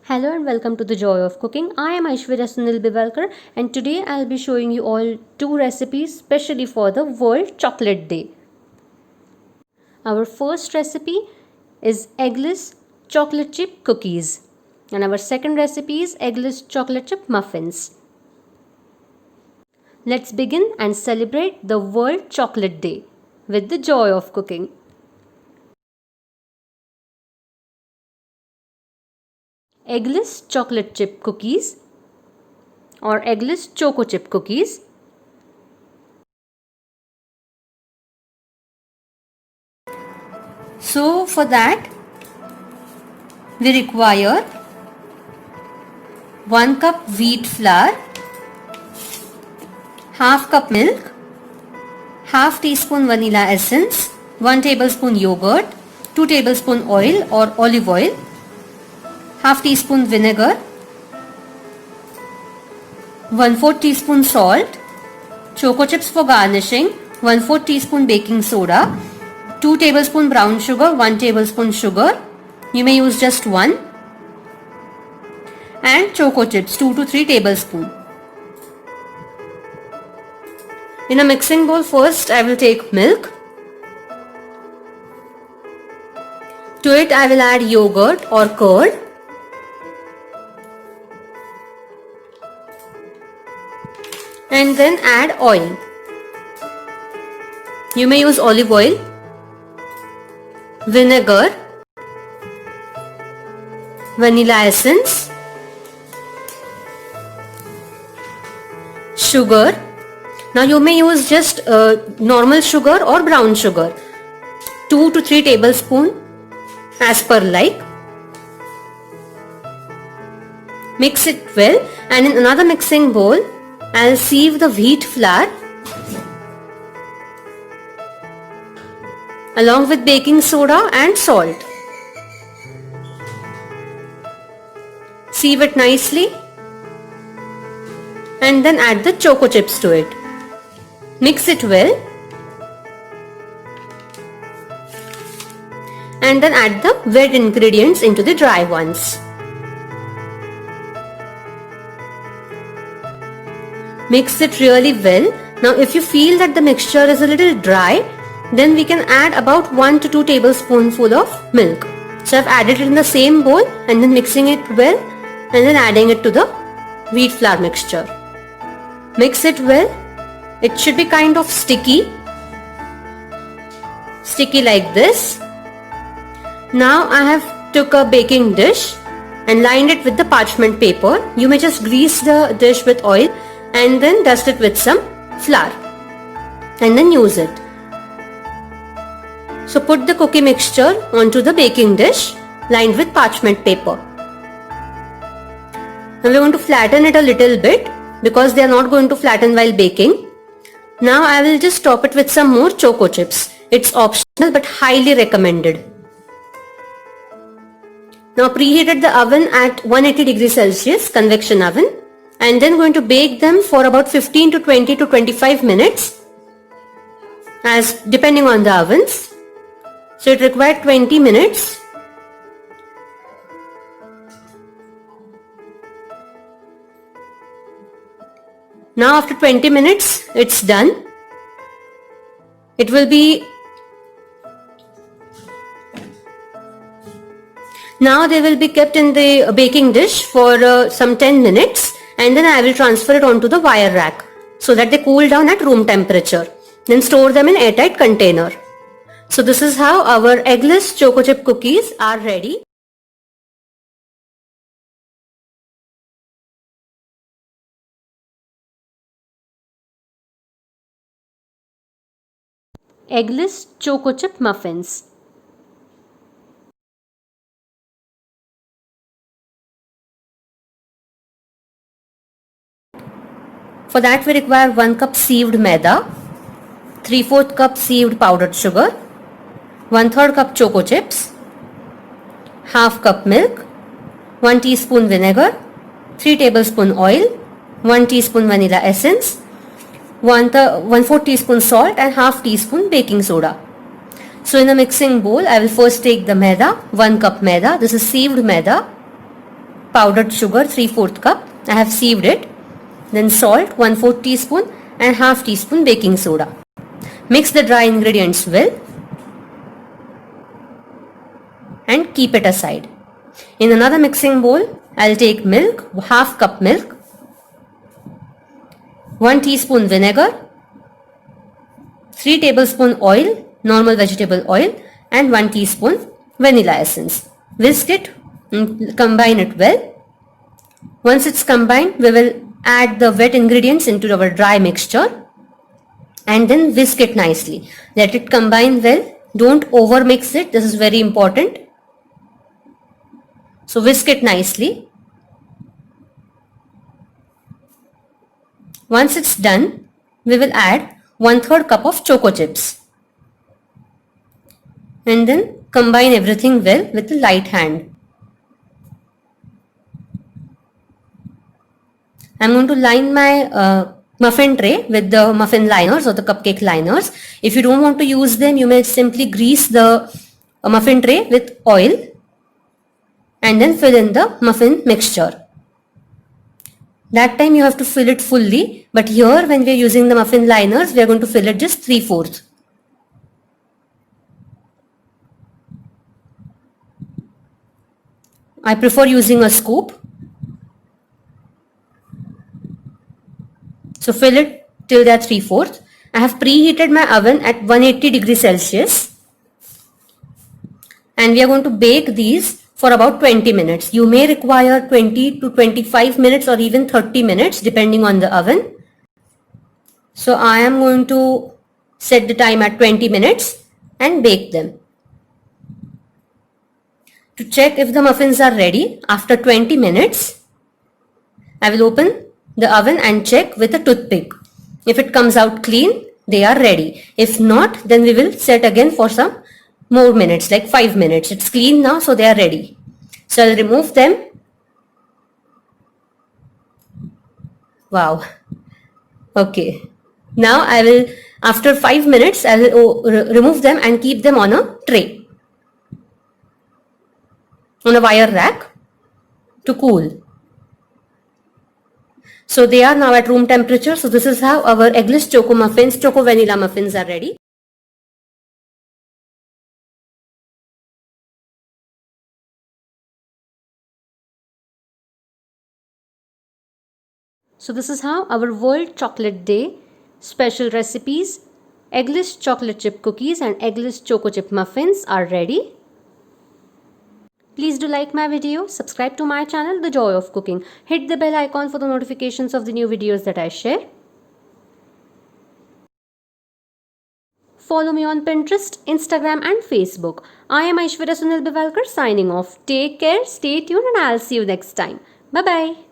Hello and welcome to the Joy of Cooking. I am Aishwarya Sunil Bivalkar and today I'll be showing you all two recipes specially for the World Chocolate Day. Our first recipe is eggless chocolate chip cookies and our second recipe is eggless chocolate chip muffins. Let's begin and celebrate the World Chocolate Day with the joy of cooking. Eggless chocolate chip cookies or eggless choco chip cookies. So for that we require 1 cup wheat flour, half cup milk, half teaspoon vanilla essence, 1 tablespoon yogurt, 2 tablespoon oil or olive oil, half teaspoon vinegar, 1/4 teaspoon salt, choco chips for garnishing, 1/4 teaspoon baking soda, 2 tablespoon brown sugar, 1 tablespoon sugar, you may use just one, and choco chips 2 to 3 tablespoon. In a mixing bowl first I will take milk. To it I will add yogurt or curd. And then add oil. You may use olive oil, vinegar, vanilla essence, sugar. Now you may use just normal sugar or brown sugar, 2 to 3 tablespoon as per like. Mix it well and in another mixing bowl I'll sieve the wheat flour along with baking soda and salt. Sieve it nicely and then add the choco chips to it. Mix it well and then add the wet ingredients into the dry ones. Mix it really well. Now if you feel that the mixture is a little dry, then we can add about 1 to 2 tablespoonful of milk. So I've added it in the same bowl and then mixing it well and then adding it to the wheat flour mixture. Mix it well. It should be kind of sticky like this. Now I have took a baking dish and lined it with the parchment paper. You may just grease the dish with oil and then dust it with some flour and then use it. So put the cookie mixture onto the baking dish lined with parchment paper. Now we are going to flatten it a little bit because they are not going to flatten while baking. Now I will just top it with some more choco chips. It's optional but highly recommended. Now preheated the oven at 180 degrees Celsius convection oven and then going to bake them for about 15 to 20 to 25 minutes as depending on the ovens. So it required 20 minutes. Now after 20 minutes it's done. It will be now they will be kept in the baking dish for some 10 minutes and then I will transfer it onto the wire rack so that they cool down at room temperature. Then store them in airtight container. So this is how our eggless choco chip cookies are ready. Eggless choco chip muffins. For that we require 1 cup sieved maida, 3/4 cup sieved powdered sugar, 1/3 cup choco chips, half cup milk, 1 teaspoon vinegar, 3 tablespoon oil, 1 teaspoon vanilla essence, 1/4 teaspoon salt and half teaspoon baking soda. So in a mixing bowl I will first take the maida, 1 cup maida, this is sieved maida, powdered sugar 3/4 cup. I have sieved it. Then salt 1/4 teaspoon and half teaspoon baking soda. Mix the dry ingredients well and keep it aside. In another mixing bowl, I'll take milk, half cup milk, 1 teaspoon vinegar, 3 tablespoon oil, normal vegetable oil, and 1 teaspoon vanilla essence. Whisk it and combine it well. Once it's combined, we will add the wet ingredients into our dry mixture and then whisk it nicely. Let it combine well. Don't over mix it. This is very important. So whisk it nicely. Once it's done, we will add 1/3 cup of choco chips and then combine everything well with a light hand. I'm going to line my muffin tray with the muffin liners or the cupcake liners. If you don't want to use them, you may simply grease the muffin tray with oil and then fill in the muffin mixture. That time you have to fill it fully, but here when we are using the muffin liners, we are going to fill it just 3/4. I prefer using a scoop. So fill it till they are 3/4. I have preheated my oven at 180 degrees Celsius and we are going to bake these for about 20 minutes. You may require 20 to 25 minutes or even 30 minutes depending on the oven. So I am going to set the time at 20 minutes and bake them. To check if the muffins are ready, after 20 minutes, I will open the oven and check with a toothpick. If it comes out clean, they are ready. If not, then we will set again for some more minutes, like 5 minutes. It's clean now, so they are ready. So I'll remove them. Wow. Okay. Now I will, after 5 minutes, I will remove them and keep them on a tray, on a wire rack to cool. So they are now at room temperature. So this is how our eggless choco muffins, choco vanilla muffins are ready. So this is how our World Chocolate Day special recipes, eggless chocolate chip cookies and eggless choco chip muffins are ready. Please do like my video, subscribe to my channel, The Joy of Cooking. Hit the bell icon for the notifications of the new videos that I share. Follow me on Pinterest, Instagram and Facebook. I am Aishwarya Sunil Bivalkar signing off. Take care, stay tuned and I'll see you next time. Bye-bye.